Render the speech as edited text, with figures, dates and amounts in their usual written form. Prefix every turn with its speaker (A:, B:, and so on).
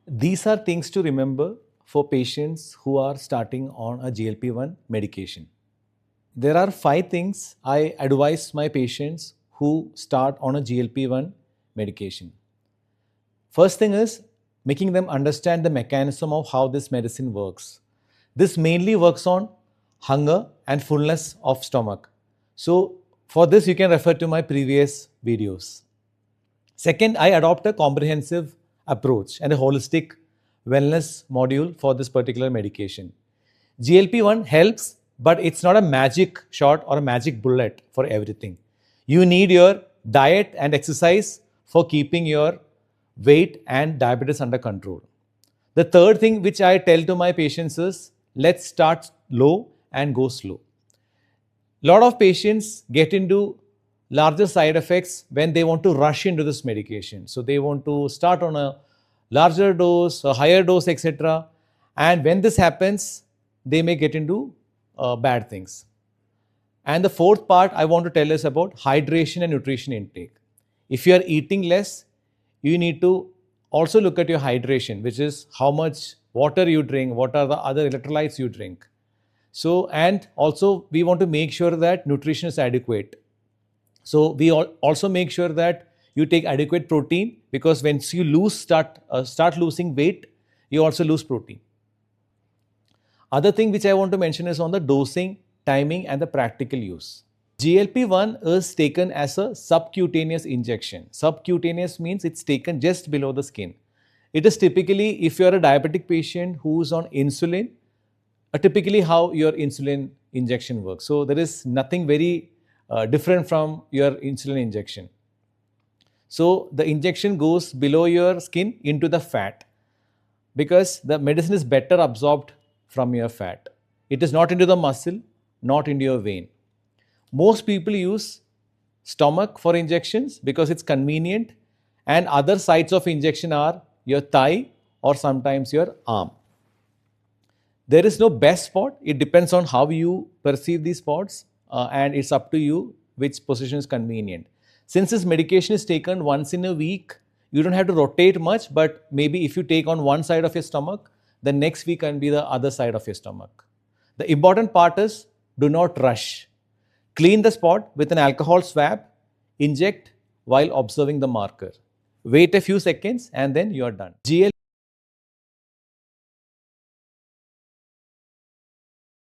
A: These are things to remember for patients who are starting on a GLP-1 medication. There are 5 things I advise my patients who start on a GLP-1 medication. First thing is making them understand the mechanism of how this medicine works. This mainly works on hunger and fullness of stomach. So for this you can refer to my previous videos. Second, I adopt a comprehensive approach and a holistic wellness module for this particular medication. GLP-1 helps, but it's not a magic shot or a magic bullet for everything. You need your diet and exercise for keeping your weight and diabetes under control. The third thing which I tell to my patients is, let's start low and go slow. A lot of patients get into larger side effects when they want to rush into this medication. So they want to start on a larger dose, a higher dose, etc. And when this happens, they may get into bad things. And the fourth part I want to tell is about hydration and nutrition intake. If you are eating less, you need to also look at your hydration, which is how much water you drink, what are the other electrolytes you drink. So, and also we want to make sure that nutrition is adequate. So we also make sure that you take adequate protein, because once you start losing weight, you also lose protein. Other thing which I want to mention is on the dosing, timing and the practical use. GLP-1 is taken as a subcutaneous injection. Subcutaneous means it's taken just below the skin. It is typically, if you are a diabetic patient who is on insulin, typically how your insulin injection works. So there is nothing very different from your insulin injection. So the injection goes below your skin into the fat, because the medicine is better absorbed from your fat. It is not into the muscle, not into your vein. Most people use stomach for injections because it's convenient, and other sites of injection are your thigh or sometimes your arm. There is no best spot. It depends on how you perceive these spots, and it's up to you which position is convenient. Since this medication is taken once in a week, you don't have to rotate much, but maybe if you take on one side of your stomach, the next week can be the other side of your stomach. The important part is, do not rush. Clean the spot with an alcohol swab, inject while observing the marker. Wait a few seconds and then you are done.